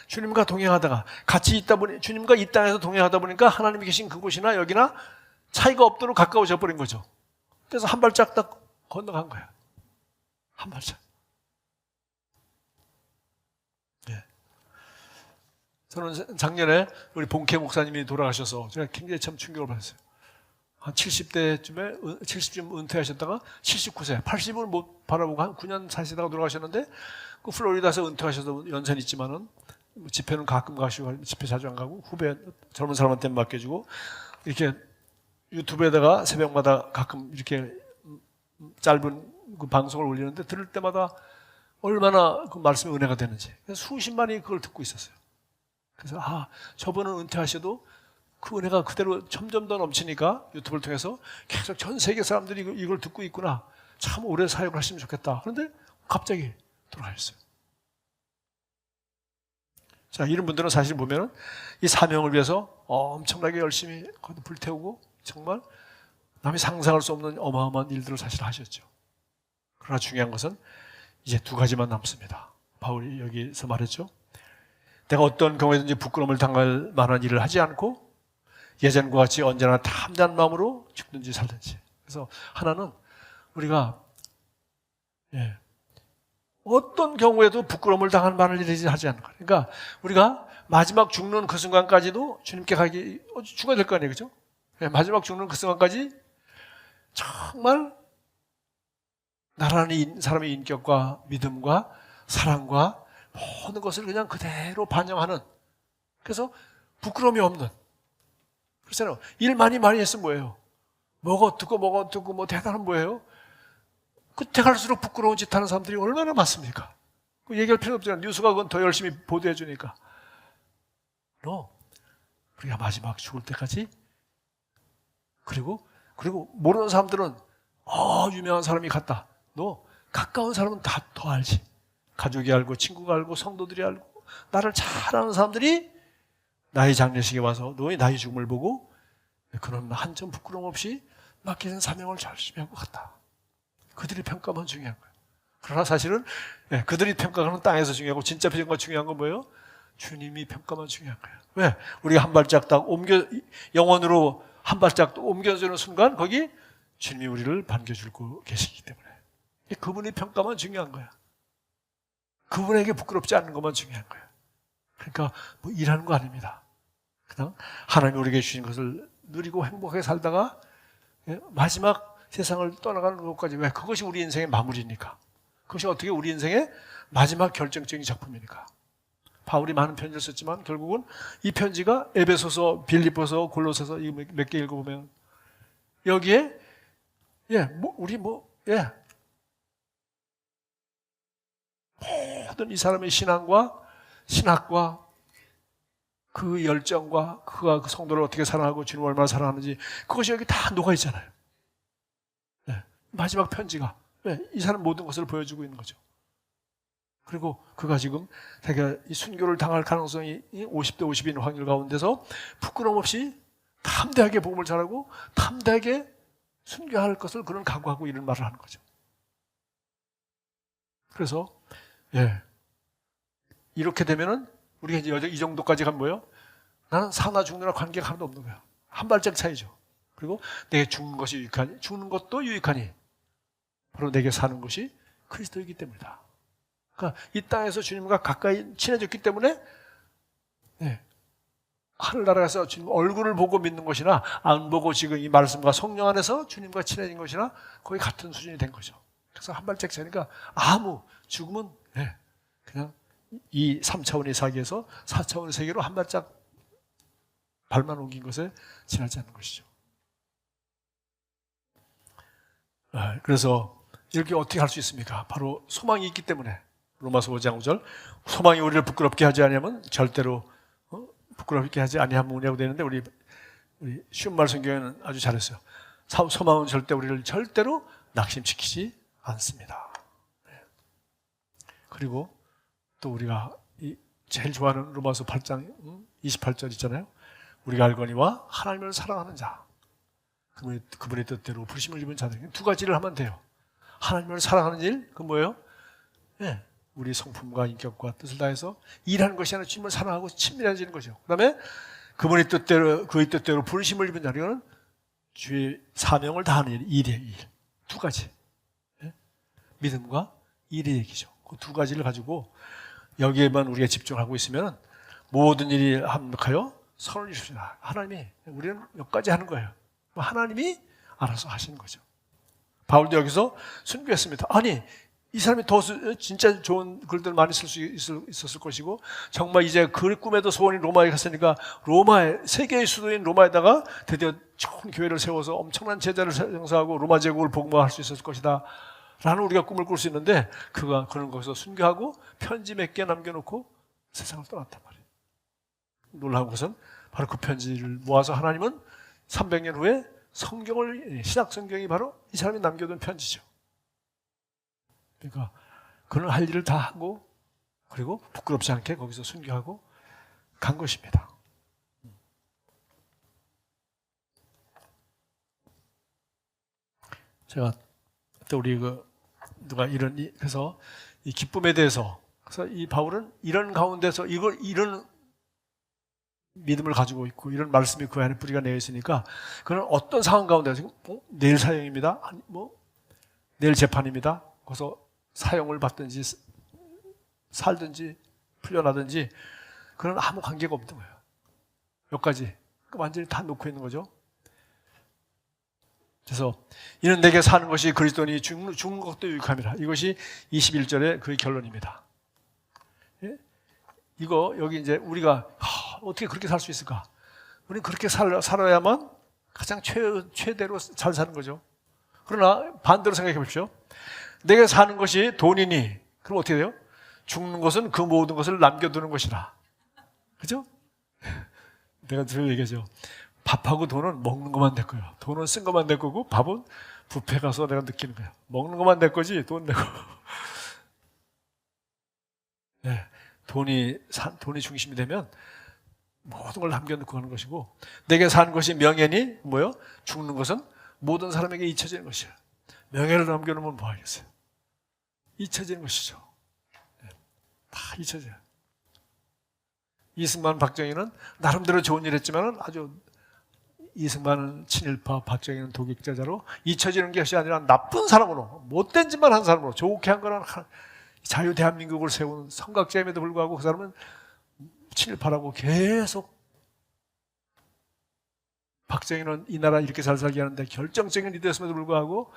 주님과 동행하다가 같이 있다 보니 주님과 이 땅에서 동행하다 보니까 하나님이 계신 그곳이나 여기나 차이가 없도록 가까워져 버린 거죠. 그래서 한 발짝 딱 건너간 거야. 한 발짝. 저는 작년에 우리 본캐 목사님이 돌아가셔서 제가 굉장히 참 충격을 받았어요. 한 70쯤 은퇴하셨다가 79세, 80을 못 바라보고 한 9년 사시다가 돌아가셨는데 그 플로리다에서 은퇴하셔서 연세는 있지만은 집회는 가끔 가시고 집회 자주 안 가고 후배 젊은 사람한테 맡겨주고 이렇게 유튜브에다가 새벽마다 가끔 이렇게 짧은 그 방송을 올리는데 들을 때마다 얼마나 그 말씀의 은혜가 되는지 수십만이 그걸 듣고 있었어요. 그래서 저분은 은퇴하셔도 그 은혜가 그대로 점점 더 넘치니까 유튜브를 통해서 계속 전 세계 사람들이 이걸 듣고 있구나. 참 오래 사역을 하시면 좋겠다. 그런데 갑자기 돌아가셨어요. 자, 이런 분들은 사실 보면은 이 사명을 위해서 엄청나게 열심히 불태우고 정말 남이 상상할 수 없는 어마어마한 일들을 사실 하셨죠. 그러나 중요한 것은 이제 두 가지만 남습니다. 바울이 여기서 말했죠. 내가 어떤 경우에든지 부끄러움을 당할 만한 일을 하지 않고 예전과 같이 언제나 탐난 마음으로 죽든지 살든지. 그래서 하나는 우리가 어떤 경우에도 부끄러움을 당할 만한 일을 하지 않는 거예요. 그러니까 우리가 마지막 죽는 그 순간까지도 주님께 가기 죽어야 될 거 아니에요, 그렇죠? 마지막 죽는 그 순간까지 정말 나라는 사람의 인격과 믿음과 사랑과 모든 것을 그냥 그대로 반영하는 그래서 부끄러움이 없는 그렇잖아요. 일 많이 했으면 뭐예요? 뭐가 어떻고 대단한 뭐예요? 끝에 갈수록 부끄러운 짓 하는 사람들이 얼마나 많습니까? 얘기할 필요 없잖아요. 뉴스가 그건 더 열심히 보도해 주니까. 우리가 마지막 죽을 때까지 그리고 모르는 사람들은 유명한 사람이 갔다. 가까운 사람은 다 더 알지. 가족이 알고 친구가 알고 성도들이 알고 나를 잘 아는 사람들이 나의 장례식에 와서 너의 나의 죽음을 보고 그는 한 점 부끄러움 없이 맡기는 사명을 열심히 한 것 같다. 그들의 평가만 중요한 거예요. 그러나 사실은 그들이 평가하는 땅에서 중요하고 진짜 평가 중요한 건 뭐예요? 주님이 평가만 중요한 거예요. 왜? 우리가 한 발짝 딱 영원으로 한 발짝 옮겨주는 순간 거기 주님이 우리를 반겨주고 계시기 때문에 그분의 평가만 중요한 거야. 그분에게 부끄럽지 않는 것만 중요한 거예요. 그러니까 뭐 일하는 거 아닙니다. 그냥 하나님이 우리에게 주신 것을 누리고 행복하게 살다가 마지막 세상을 떠나가는 것까지. 왜? 그것이 우리 인생의 마무리니까. 그것이 어떻게 우리 인생의 마지막 결정적인 작품이니까. 바울이 많은 편지를 썼지만 결국은 이 편지가 에베소서, 빌립보서, 골로새서 이 몇 개 읽어보면 여기에 모든 이 사람의 신학과 그 열정과 그가 그 성도를 어떻게 사랑하고 주님을 얼마나 사랑하는지 그것이 여기 다 녹아 있잖아요. 마지막 편지가 이 사람 모든 것을 보여주고 있는 거죠. 그리고 그가 지금 자기가 이 순교를 당할 가능성이 50대 50인 확률 가운데서 부끄러움 없이 담대하게 복음을 전하고 담대하게 순교할 것을 그는 각오하고 이런 말을 하는 거죠. 그래서 이렇게 되면은 우리가 이제 이 정도까지 가면 뭐예요? 나는 사나 죽느나 관계가 하나도 없는 거야. 한 발짝 차이죠. 그리고 내게 죽는 것이 유익하니 죽는 것도 유익하니 바로 내게 사는 것이 그리스도이기 때문이다. 그러니까 이 땅에서 주님과 가까이 친해졌기 때문에 하늘나라에서 주님 얼굴을 보고 믿는 것이나 안 보고 지금 이 말씀과 성령 안에서 주님과 친해진 것이나 거의 같은 수준이 된 거죠. 그래서 한 발짝 차이니까 아무 죽음은 그냥 이 3차원의 세계에서 4차원의 세계로 한 발짝 발만 옮긴 것에 지나지 않는 것이죠. 그래서 이렇게 어떻게 할 수 있습니까? 바로 소망이 있기 때문에. 로마서 5장 5절 소망이 우리를 부끄럽게 하지 아니하면 절대로 부끄럽게 하지 아니하면이라고 되는데 우리 쉬운 말 성경에는 아주 잘했어요. 소망은 우리를 절대로 낙심시키지 않습니다. 그리고 또 우리가 제일 좋아하는 로마서 8장 28절 있잖아요. 우리가 알거니와 하나님을 사랑하는 자 그분의 뜻대로 부르심을 입은 자들 두 가지를 하면 돼요. 하나님을 사랑하는 일, 그 뭐예요? 우리 성품과 인격과 뜻을 다해서 일하는 것이 아니라 주님을 사랑하고 친밀해지는 거죠. 그 다음에 그분의 뜻대로, 그의 뜻대로 부르심을 입은 자, 이거는 주의 사명을 다하는 일이에요, 일. 두 가지. 믿음과 일의 얘기죠. 그 두 가지를 가지고 여기에만 우리가 집중하고 있으면 모든 일이 합력하여 선을 이루시라. 하나님이, 우리는 몇 가지 하는 거예요. 하나님이 알아서 하시는 거죠. 바울도 여기서 순교했습니다. 아니, 이 사람이 더 진짜 좋은 글들 많이 쓸 수 있었을 것이고 정말 이제 그 꿈에도 소원이 로마에 갔으니까 로마에 세계의 수도인 로마에다가 드디어 좋은 교회를 세워서 엄청난 제자를 형성하고 로마 제국을 복음화할 수 있었을 것이다 라는 우리가 꿈을 꿀 수 있는데 그는 거기서 순교하고 편지 몇 개 남겨놓고 세상을 떠났단 말이에요. 놀라운 것은 바로 그 편지를 모아서 하나님은 300년 후에 신약 성경이 바로 이 사람이 남겨둔 편지죠. 그러니까 그는 할 일을 다 하고 그리고 부끄럽지 않게 거기서 순교하고 간 것입니다. 제가 그때 우리 누가 그래서 이 기쁨에 대해서 그래서 이 바울은 이런 가운데서 이런 믿음을 가지고 있고 이런 말씀이 그 안에 뿌리가 내어 있으니까 그는 어떤 상황 가운데서 내일 사형입니다. 아니 내일 재판입니다. 그래서 사형을 받든지 살든지 풀려나든지 그런 아무 관계가 없는 거예요. 몇 가지 완전히 다 놓고 있는 거죠. 그래서 이는 내게 사는 것이 그리스도니 죽는 것도 유익함이라. 이것이 21절의 그 결론입니다. 이거 여기 이제 우리가 어떻게 그렇게 살 수 있을까? 우리는 그렇게 살아야만 가장 최대로 잘 사는 거죠. 그러나 반대로 생각해 보십시오. 내가 사는 것이 돈이니 그럼 어떻게 돼요? 죽는 것은 그 모든 것을 남겨두는 것이라. 그죠? 내가 늘 얘기하죠. 밥하고 돈은 먹는 것만 내 거예요. 돈은 쓴 것만 내 거고 밥은 뷔페 가서 내가 느끼는 거예요. 먹는 것만 내 거지 돈 내고. 네. 돈이 중심이 되면 모든 걸 남겨놓고 가는 것이고, 내게 사는 것이 명예니 뭐요? 죽는 것은 모든 사람에게 잊혀지는 것이야. 명예를 남겨놓으면 뭐 하겠어요? 잊혀지는 것이죠. 다 잊혀져요. 이승만, 박정희는 나름대로 좋은 일 했지만 아주, 이승만은 친일파, 박정희는 독일자자로 잊혀지는 것이 아니라 나쁜 사람으로, 못된 짓만 한 사람으로, 좋게 한 거는 자유 대한민국을 세운 성각자임에도 불구하고 그 사람은 친일파라고 계속, 박정희는 이 나라 이렇게 잘 살게 하는데 결정적인 리더였음에도 불구하고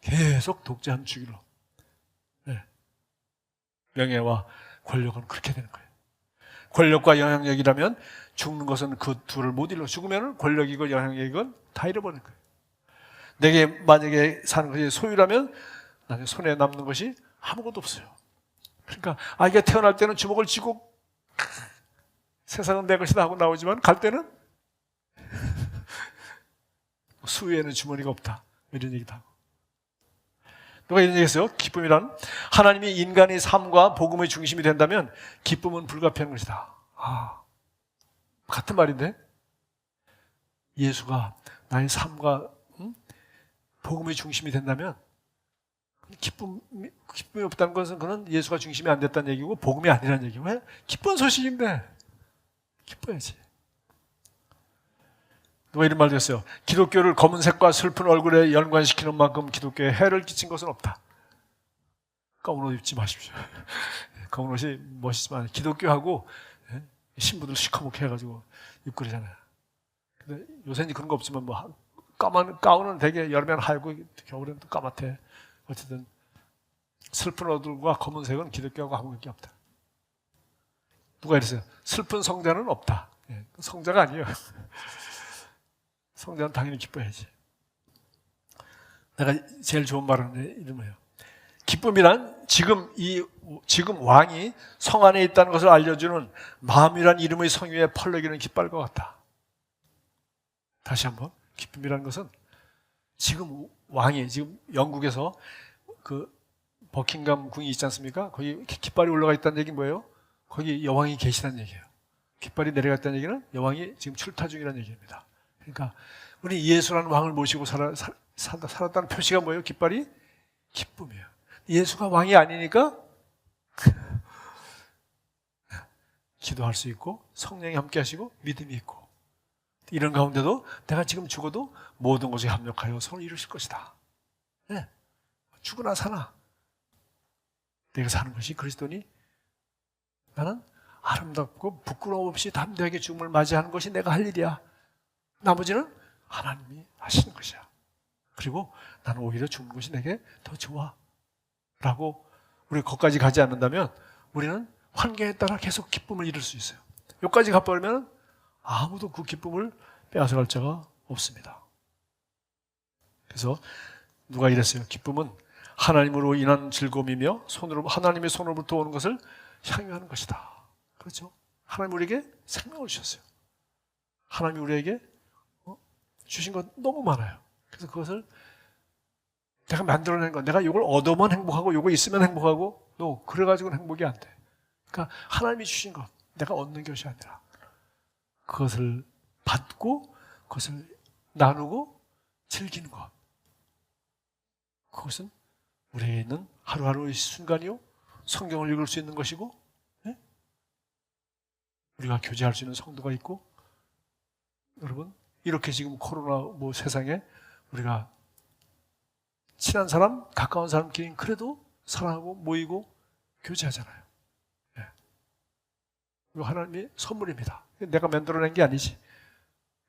계속 독재한 주기로. 네. 명예와 권력은 그렇게 되는 거예요. 권력과 영향력이라면 죽는 것은 그 둘을 못 잃어. 죽으면 권력이건 영향력이건 다 잃어버리는 거예요. 내게 만약에 사는 것이 소유라면 나중에 손에 남는 것이 아무것도 없어요. 그러니까 아이가 태어날 때는 주먹을 쥐고 세상은 내 것이다 하고 나오지만 갈 때는 수위에는 주머니가 없다, 이런 얘기도 하고. 누가 이런 얘기했어요? 기쁨이란 하나님이 인간의 삶과 복음의 중심이 된다면 기쁨은 불가피한 것이다. 같은 말인데, 예수가 나의 삶과 복음의 중심이 된다면 기쁨이 없다는 것은 그는 예수가 중심이 안 됐다는 얘기고 복음이 아니라는 얘기고. 왜? 기쁜 소식인데 기뻐야지. 누가 이런 말도 했어요. 기독교를 검은색과 슬픈 얼굴에 연관시키는 만큼 기독교에 해를 끼친 것은 없다. 검은 옷 입지 마십시오. 검은 옷이 멋있지만 기독교하고 신부들 시커멓게 해가지고 입고 그러잖아요. 근데 요새는 그런 거 없지만 뭐 까만 가운은 되게 여름에는 하얗고 겨울에는 또 까맣대. 어쨌든 슬픈 얼굴과 검은색은 기독교하고 아무 관계 없다. 누가 이랬어요? 슬픈 성자는 없다. 성자가 아니에요. 성자는 당연히 기뻐야지. 내가 제일 좋은 말은 이름이에요. 기쁨이란 지금 왕이 성 안에 있다는 것을 알려주는 마음이란 이름의 성위에 펄럭이는 깃발과 같다. 다시 한번, 기쁨이란 것은 지금 왕이, 지금 영국에서 그 버킹엄 궁이 있지 않습니까? 거기 깃발이 올라가 있다는 얘기는 뭐예요? 거기 여왕이 계시다는 얘기예요. 깃발이 내려갔다는 얘기는 여왕이 지금 출타 중이라는 얘기입니다. 그러니까 우리 예수라는 왕을 모시고 살았다는 표시가 뭐예요? 깃발이? 기쁨이에요. 예수가 왕이 아니니까 기도할 수 있고 성령이 함께 하시고 믿음이 있고, 이런 가운데도 내가 지금 죽어도 모든 것에 합력하여 선을 이루실 것이다. 네. 죽으나 사나 내가 사는 것이 그리스도니 나는 아름답고 부끄러움 없이 담대하게 죽음을 맞이하는 것이 내가 할 일이야. 나머지는 하나님이 하시는 것이야. 그리고 나는 오히려 죽는 것이 내게 더 좋아 라고, 우리 거기까지 가지 않는다면 우리는 환경에 따라 계속 기쁨을 잃을 수 있어요. 여기까지 가버리면 아무도 그 기쁨을 빼앗아갈 자가 없습니다. 그래서 누가 이랬어요. 기쁨은 하나님으로 인한 즐거움이며 하나님의 손으로부터 오는 것을 향유하는 것이다. 그렇죠? 하나님 우리에게 생명을 주셨어요. 하나님이 우리에게 주신 것 너무 많아요. 그래서 그것을 내가 만들어낸 거, 내가 이걸 얻으면 행복하고 이거 있으면 행복하고, 그래가지고는 행복이 안 돼. 그러니까 하나님이 주신 것, 내가 얻는 것이 아니라 그것을 받고 그것을 나누고 즐기는 것, 그것은 우리에게 있는 하루하루의 순간이요, 성경을 읽을 수 있는 것이고, 네? 우리가 교제할 수 있는 성도가 있고. 여러분, 이렇게 지금 코로나 세상에 우리가 친한 사람, 가까운 사람끼리 그래도 사랑하고 모이고 교제하잖아요. 네. 이거 하나님의 선물입니다. 내가 만들어낸 게 아니지.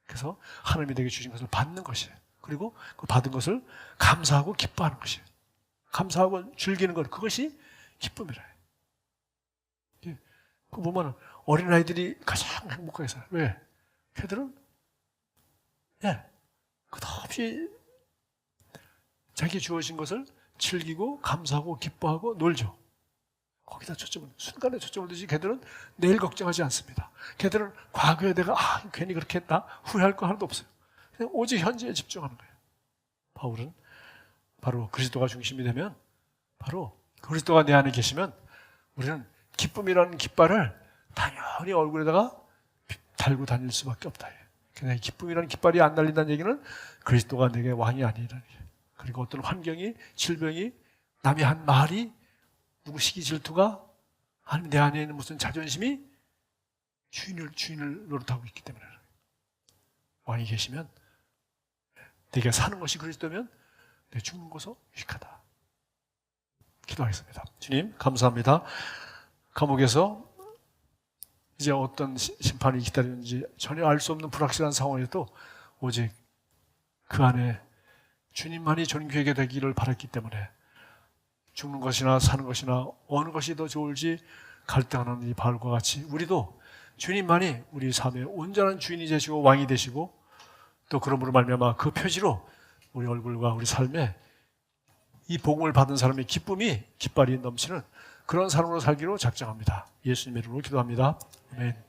그래서 하나님이 내게 주신 것을 받는 것이에요. 그리고 그 받은 것을 감사하고 기뻐하는 것이에요. 감사하고 즐기는 것, 그것이 기쁨이라 해요. 그 보면 어린아이들이 가장 행복하게 살아요. 왜? 걔들은 끝없이 자기 주어진 것을 즐기고 감사하고 기뻐하고 놀죠. 거기다 순간에 초점을 두지. 걔들은 내일 걱정하지 않습니다. 걔들은 과거에 내가 괜히 그렇게 했다 후회할 거 하나도 없어요. 그냥 오직 현재에 집중하는 거예요. 바울은 바로 그리스도가 중심이 되면, 바로 그리스도가 내 안에 계시면 우리는 기쁨이라는 깃발을 당연히 얼굴에다가 달고 다닐 수밖에 없다. 그냥 기쁨이라는 깃발이 안 달린다는 얘기는 그리스도가 내게 왕이 아니라는 얘기예요. 그리고 어떤 환경이, 질병이, 남이 한 말이, 누구 시기 질투가, 아니면 내 안에 있는 무슨 자존심이 주인을 노릇하고 있기 때문에 왕이 계시면, 내가 사는 것이 그리스도면 내 죽는 것은 유익하다. 기도하겠습니다. 주님 감사합니다. 감옥에서 이제 어떤 심판이 기다리는지 전혀 알 수 없는 불확실한 상황에도 오직 그 안에 주님만이 존귀하게 되기를 바랐기 때문에 죽는 것이나 사는 것이나 어느 것이 더 좋을지 갈등하는 이 바울과 같이 우리도 주님만이 우리 삶의 온전한 주인이 되시고 왕이 되시고 또 그러므로 말미암아 그 표지로 우리 얼굴과 우리 삶에 이 복음을 받은 사람의 깃발이 넘치는 그런 사람으로 살기로 작정합니다. 예수님의 이름으로 기도합니다. 아멘.